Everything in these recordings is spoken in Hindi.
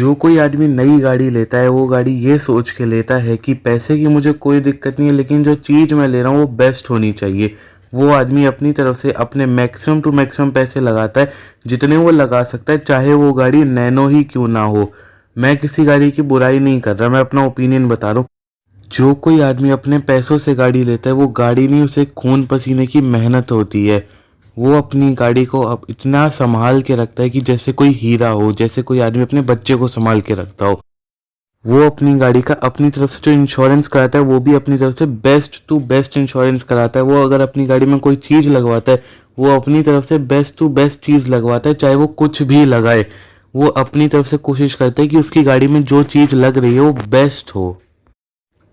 जो कोई आदमी नई गाड़ी लेता है वो गाड़ी ये सोच के लेता है कि पैसे की मुझे कोई दिक्कत नहीं है, लेकिन जो चीज़ मैं ले रहा हूँ वो बेस्ट होनी चाहिए। वो आदमी अपनी तरफ से अपने मैक्सिमम टू मैक्सिमम पैसे लगाता है, जितने वो लगा सकता है, चाहे वो गाड़ी नैनो ही क्यों ना हो। मैं किसी गाड़ी की बुराई नहीं कर रहा, मैं अपना ओपिनियन बता रहा हूँ। जो कोई आदमी अपने पैसों से गाड़ी लेता है वो गाड़ी नहीं, उसे खून पसीने की मेहनत होती है। वो अपनी गाड़ी को अब इतना संभाल के रखता है कि जैसे कोई हीरा हो, जैसे कोई आदमी अपने बच्चे को संभाल के रखता हो। वो अपनी गाड़ी का अपनी तरफ से जो इंश्योरेंस कराता है वो भी अपनी तरफ से बेस्ट टू बेस्ट इंश्योरेंस कराता है। वो अगर अपनी गाड़ी में कोई चीज़ लगवाता है वो अपनी तरफ से बेस्ट टू बेस्ट चीज़ लगवाता है, चाहे वो कुछ भी लगाए। वो अपनी तरफ से कोशिश करता है कि उसकी गाड़ी में जो चीज़ लग रही है वो बेस्ट हो।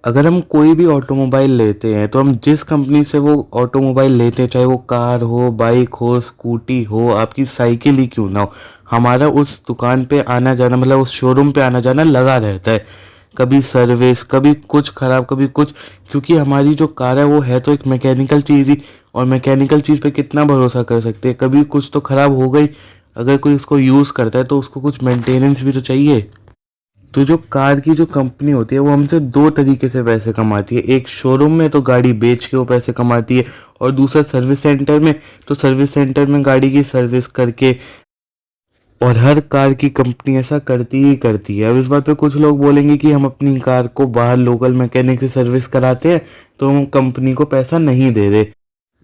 अगर हम कोई भी ऑटोमोबाइल लेते हैं तो हम जिस कंपनी से वो ऑटोमोबाइल लेते हैं, चाहे वो कार हो, बाइक हो, स्कूटी हो, आपकी साइकिल ही क्यों ना हो, हमारा उस दुकान पे आना जाना, मतलब उस शोरूम पे आना जाना लगा रहता है। कभी सर्विस, कभी कुछ खराब, कभी कुछ। क्योंकि हमारी जो कार है वो है तो एक मैकेनिकल चीज़ ही, और मैकेनिकल चीज़ पे कितना भरोसा कर सकते हैं। कभी कुछ तो खराब हो गई, अगर कोई उसको यूज़ करता है तो उसको कुछ मेंटेनेंस भी तो चाहिए। तो जो कार की जो कंपनी होती है वो हमसे दो तरीके से पैसे कमाती है। एक शोरूम में तो गाड़ी बेच के वो पैसे कमाती है, और दूसरा सर्विस सेंटर में, तो सर्विस सेंटर में गाड़ी की सर्विस करके। और हर कार की कंपनी ऐसा करती ही करती है। अब इस बात पे कुछ लोग बोलेंगे कि हम अपनी कार को बाहर लोकल मैकेनिक से सर्विस कराते हैं तो हम कंपनी को पैसा नहीं दे रहे।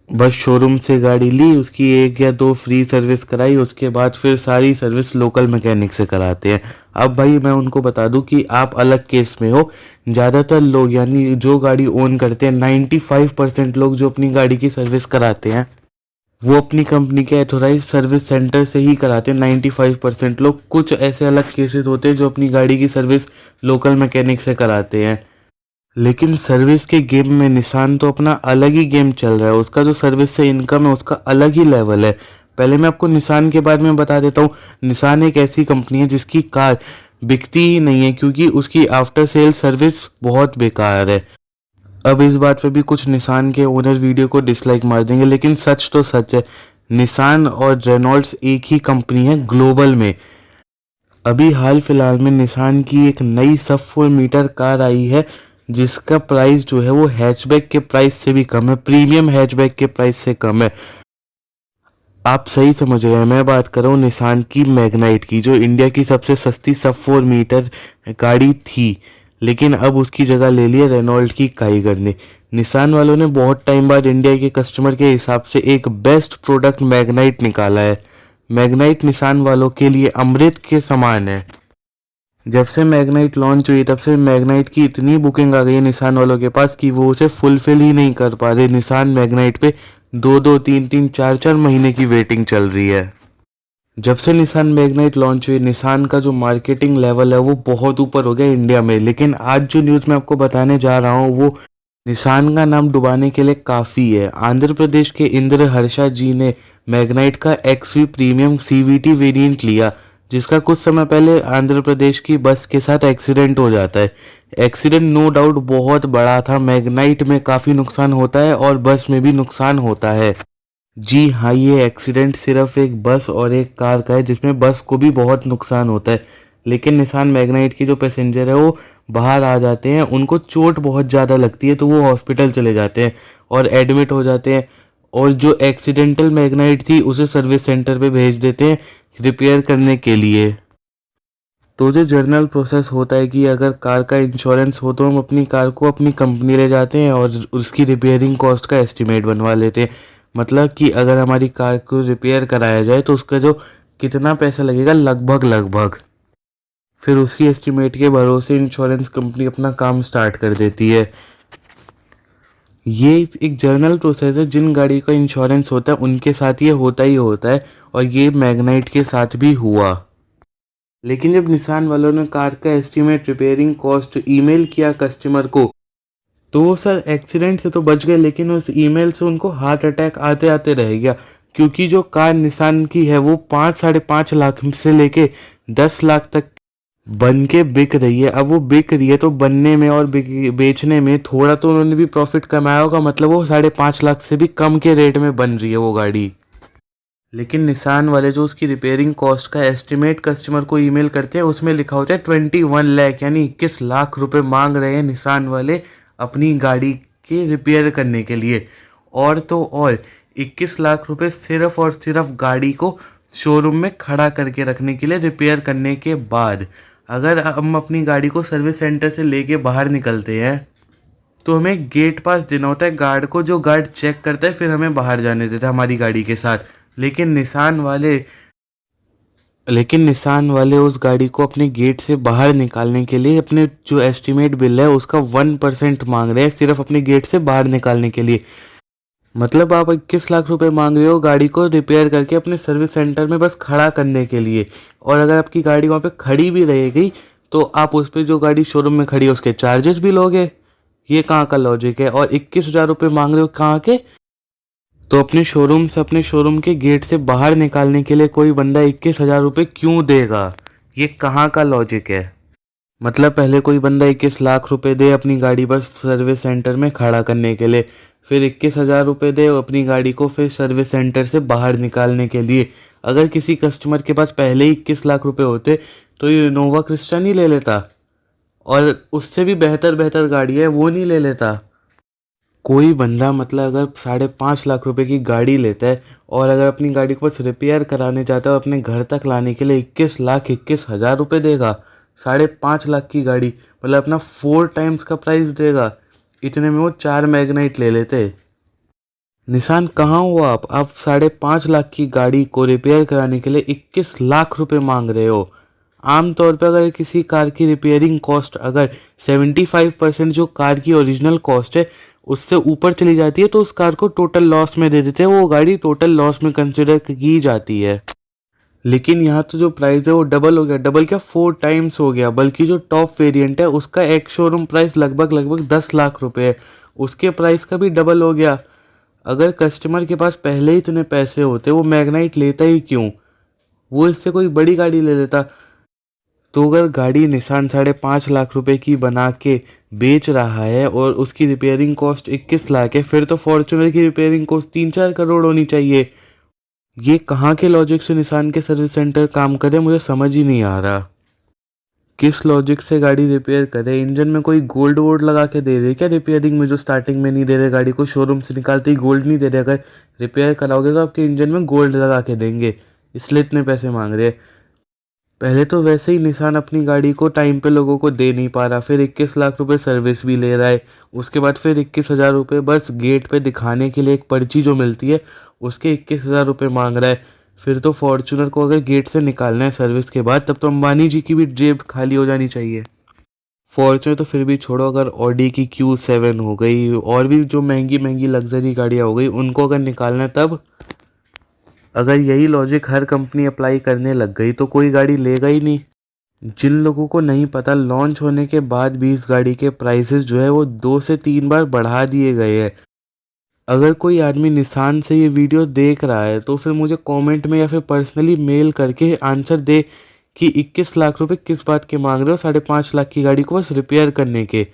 बस शोरूम से गाड़ी ली, उसकी एक या दो फ्री सर्विस कराई, उसके बाद फिर सारी सर्विस लोकल मैकेनिक से कराते हैं। अब भाई मैं उनको बता दूं कि आप अलग केस में हो। ज़्यादातर लोग, यानी जो गाड़ी ओन करते हैं, 95% लोग जो अपनी गाड़ी की सर्विस कराते हैं वो अपनी कंपनी के एथोराइज सर्विस सेंटर से ही कराते हैं। 95% लोग। कुछ ऐसे अलग केसेस होते हैं जो अपनी गाड़ी की सर्विस लोकल मैकेनिक से कराते हैं। लेकिन सर्विस के गेम में निसान तो अपना अलग ही गेम चल रहा है। उसका जो सर्विस से इनकम है उसका अलग ही लेवल है। पहले मैं आपको निसान के बारे में बता देता हूँ। निसान एक ऐसी कंपनी है जिसकी कार बिकती ही नहीं है क्योंकि उसकी आफ्टर सेल सर्विस बहुत बेकार है। अब इस बात पे भी कुछ निसान के ओनर वीडियो को डिसलाइक मार देंगे, लेकिन सच तो सच है। निसान और रेनॉल्ड्स एक ही कंपनी है ग्लोबल में। अभी हाल फिलहाल में निसान की एक नई सब 4 मीटर कार आई है जिसका प्राइस जो है वो हैचबैक के प्राइस से भी कम है, प्रीमियम हैचबैक के प्राइस से कम है। आप सही समझ रहे हैं, मैं बात कर रहा हूँ निसान की मैग्नाइट की, जो इंडिया की सबसे सस्ती सब 4 मीटर गाड़ी थी। लेकिन अब उसकी जगह ले लिया रेनॉल्ट की काइगर ने। निसान वालों ने बहुत टाइम बाद इंडिया के कस्टमर के हिसाब से एक बेस्ट प्रोडक्ट मैग्नाइट निकाला है। मैग्नाइट निसान वालों के लिए अमृत के समान है। जब से मैग्नाइट लॉन्च हुई तब से मैग्नाइट की इतनी बुकिंग आ गई है निसान वालों के पास कि वो उसे फुलफिल ही नहीं कर पा रहे। निसान मैग्नाइट पे 2-2, 3-3, 4-4 महीने की वेटिंग चल रही है। जब से निसान मैग्नाइट लॉन्च हुई, निसान का जो मार्केटिंग लेवल है वो बहुत ऊपर हो गया इंडिया में। लेकिन आज जो न्यूज़ मैं आपको बताने जा रहा हूँ वो निसान का नाम डुबाने के लिए काफ़ी है। आंध्र प्रदेश के इंद्र हर्षा जी ने मैग्नाइट का एक्सवी प्रीमियम सीवीटी वेरिएंट लिया, जिसका कुछ समय पहले आंध्र प्रदेश की बस के साथ एक्सीडेंट हो जाता है। एक्सीडेंट नो डाउट बहुत बड़ा था। मैग्नाइट में काफ़ी नुकसान होता है और बस में भी नुकसान होता है। जी हाँ, ये एक्सीडेंट सिर्फ एक बस और एक कार का है, जिसमें बस को भी बहुत नुकसान होता है। लेकिन निसान मैग्नाइट की जो पैसेंजर है वो बाहर आ जाते हैं, उनको चोट बहुत ज़्यादा लगती है तो वो हॉस्पिटल चले जाते हैं और एडमिट हो जाते हैं। और जो एक्सीडेंटल मैग्नाइट थी उसे सर्विस सेंटर पे भेज देते हैं रिपेयर करने के लिए। तो जो जर्नल प्रोसेस होता है कि अगर कार का इंश्योरेंस हो तो हम अपनी कार को अपनी कंपनी ले जाते हैं और उसकी रिपेयरिंग कॉस्ट का एस्टिमेट बनवा लेते हैं। मतलब कि अगर हमारी कार को रिपेयर कराया जाए तो उसका जो कितना पैसा लगेगा लगभग लगभग, फिर उसी एस्टिमेट के भरोसे इंश्योरेंस कंपनी अपना काम स्टार्ट कर देती है। ये एक जर्नल प्रोसेस है। जिन गाड़ी का इंश्योरेंस होता है उनके साथ ये होता ही होता है, और ये मैग्नाइट के साथ भी हुआ। लेकिन जब निसान वालों ने कार का एस्टीमेट रिपेयरिंग कॉस्ट ईमेल किया कस्टमर को, तो वो सर एक्सीडेंट से तो बच गए, लेकिन उस ईमेल से उनको हार्ट अटैक आते आते रह गया। क्योंकि जो कार निसान की है वो 5-5.5 लाख से लेके 10 लाख तक बन के बिक रही है। अब वो बिक रही है तो बनने में और बेचने में थोड़ा तो उन्होंने भी प्रॉफिट कमाया होगा। मतलब वो 5.5 लाख से भी कम के रेट में बन रही है वो गाड़ी। लेकिन निसान वाले जो उसकी रिपेयरिंग कॉस्ट का एस्टिमेट कस्टमर को ईमेल करते हैं उसमें लिखा होता है 21 लाख, यानी 21 लाख रुपए मांग रहे हैं निसान वाले अपनी गाड़ी के रिपेयर करने के लिए। और तो और 21 लाख रुपए सिर्फ और सिर्फ गाड़ी को शोरूम में खड़ा करके रखने के लिए, रिपेयर करने के बाद। अगर हम अपनी गाड़ी को सर्विस सेंटर से लेके बाहर निकलते हैं तो हमें गेट पास देना होता है गार्ड को, जो गार्ड चेक करता है फिर हमें बाहर जाने देता है हमारी गाड़ी के साथ। लेकिन निसान वाले उस गाड़ी को अपने गेट से बाहर निकालने के लिए अपने जो एस्टिमेट बिल है उसका 1% मांग रहे हैं, सिर्फ अपने गेट से बाहर निकालने के लिए। मतलब आप 21 लाख रुपए मांग रहे हो गाड़ी को रिपेयर करके अपने सर्विस सेंटर में बस खड़ा करने के लिए। और अगर आपकी गाड़ी वहाँ पे खड़ी भी रहेगी तो आप उस पर जो गाड़ी शोरूम में खड़ी है उसके चार्जेस भी लोगे। ये कहाँ का लॉजिक है? और 21 हजार रुपये मांग रहे हो कहाँ के? तो अपने शोरूम से, अपने शोरूम के गेट से बाहर निकालने के लिए कोई बंदा 21 हजार रुपये क्यों देगा? ये कहाँ का लॉजिक है? मतलब पहले कोई बंदा 21 लाख रुपए दे अपनी गाड़ी बस सर्विस सेंटर में खड़ा करने के लिए, फिर 21 हजार रुपये दे अपनी गाड़ी को फिर सर्विस सेंटर से बाहर निकालने के लिए। अगर किसी कस्टमर के पास पहले ही 21 लाख रुपए होते तो ये इनोवा क्रिस्टा नहीं ले लेता, और उससे भी बेहतर बेहतर गाड़ी है वो नहीं ले लेता। कोई बंदा मतलब अगर 5.5 लाख रुपए की गाड़ी लेता है और अगर अपनी गाड़ी को बस रिपेयर कराने जाता है और अपने घर तक लाने के लिए 21 लाख 21 हजार रुपये देगा, 5.5 लाख की गाड़ी मतलब अपना 4 टाइम्स का प्राइस देगा। इतने में वो 4 मैग्नाइट ले लेते। निसान कहाँ हो आप 5.5 लाख की गाड़ी को रिपेयर कराने के लिए 21 लाख रुपए मांग रहे हो। आमतौर पर अगर किसी कार की रिपेयरिंग कॉस्ट अगर 75% जो कार की ओरिजिनल कॉस्ट है उससे ऊपर चली जाती है तो उस कार को टोटल लॉस में दे देते हैं, वो गाड़ी टोटल लॉस में कंसिडर की जाती है। लेकिन यहाँ तो जो प्राइस है वो डबल हो गया, डबल क्या 4 टाइम्स हो गया। बल्कि जो टॉप वेरिएंट है उसका एक शोरूम प्राइस लगभग 10 लाख रुपए है, उसके प्राइस का भी डबल हो गया। अगर कस्टमर के पास पहले ही इतने पैसे होते वो मैग्नाइट लेता ही क्यों? वो इससे कोई बड़ी गाड़ी ले लेता। तो अगर गाड़ी निसान 5.5 लाख रुपए की बना के बेच रहा है और उसकी रिपेयरिंग कॉस्ट 21 लाख है, फिर तो फॉर्च्यूनर की रिपेयरिंग कॉस्ट 3-4 करोड़ होनी चाहिए। ये कहाँ के लॉजिक से निसान के सर्विस सेंटर काम करे, मुझे समझ ही नहीं आ रहा। किस लॉजिक से गाड़ी रिपेयर करे? इंजन में कोई गोल्ड वोल्ड लगा के दे रहे क्या रिपेयरिंग में, जो स्टार्टिंग में नहीं दे रहे? गाड़ी को शोरूम से निकालते ही गोल्ड नहीं दे रहे, अगर रिपेयर कराओगे तो आपके इंजन में गोल्ड लगा के देंगे, इसलिए इतने पैसे मांग रहे हैं। पहले तो वैसे ही निसान अपनी गाड़ी को टाइम पे लोगों को दे नहीं पा रहा, फिर 21 लाख रुपए सर्विस भी ले रहा है, उसके बाद फिर 21 हजार रुपये बस गेट पे दिखाने के लिए एक पर्ची जो मिलती है उसके 21 हजार रुपये मांग रहा है। फिर तो फॉर्च्यूनर को अगर गेट से निकालना है सर्विस के बाद तब तो अंबानी जी की भी जेब खाली हो जानी चाहिए। फॉर्च्यूनर तो फिर भी छोड़ो, अगर ऑडी की Q7 हो गई और भी जो महंगी महंगी लग्जरी गाड़ियाँ हो गई उनको अगर निकालना है तब। अगर यही लॉजिक हर कंपनी अप्लाई करने लग गई तो कोई गाड़ी लेगा ही नहीं। जिन लोगों को नहीं पता, लॉन्च होने के बाद भी इस गाड़ी के प्राइसेस जो है वो 2 से 3 बार बढ़ा दिए गए हैं। अगर कोई आदमी निसान से ये वीडियो देख रहा है तो फिर मुझे कमेंट में या फिर पर्सनली मेल करके आंसर दे कि 21 लाख रुपए किस बात के मांग रहे हो 5.5 लाख की गाड़ी को बस रिपेयर करने के।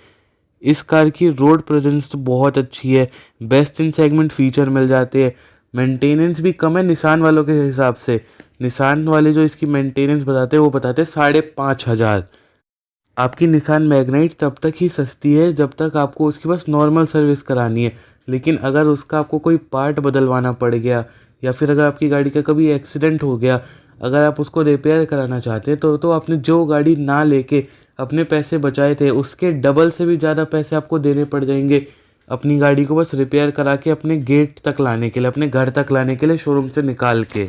इस कार की रोड प्रेजेंस तो बहुत अच्छी है, बेस्ट इन सेगमेंट फीचर मिल जाते हैं, मेंटेनेंस भी कम है निसान वालों के हिसाब से। निसान वाले जो इसकी मेंटेनेंस बताते हैं वो बताते हैं 5,500। आपकी निसान मैग्नाइट तब तक ही सस्ती है जब तक आपको उसकी बस नॉर्मल सर्विस करानी है। लेकिन अगर उसका आपको कोई पार्ट बदलवाना पड़ गया या फिर अगर आपकी गाड़ी का कभी एक्सीडेंट हो गया, अगर आप उसको रिपेयर कराना चाहते हैं तो आपने जो गाड़ी ना लेके अपने पैसे बचाए थे उसके डबल से भी ज़्यादा पैसे आपको देने पड़ जाएंगे अपनी गाड़ी को बस रिपेयर करा के अपने गेट तक लाने के लिए, अपने घर तक लाने के लिए शोरूम से निकाल के।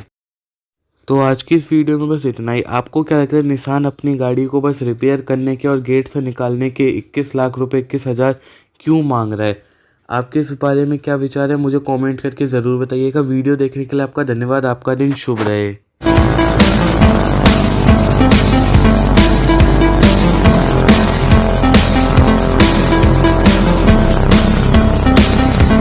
तो आज की इस वीडियो में बस इतना ही। आपको क्या लगता है निसान अपनी गाड़ी को बस रिपेयर करने के और गेट से निकालने के 21 लाख रुपए 21 हजार क्यों मांग रहा है? आपके इस बारे में क्या विचार है मुझे कमेंट करके ज़रूर बताइएगा। वीडियो देखने के लिए आपका धन्यवाद। आपका दिन शुभ रहे।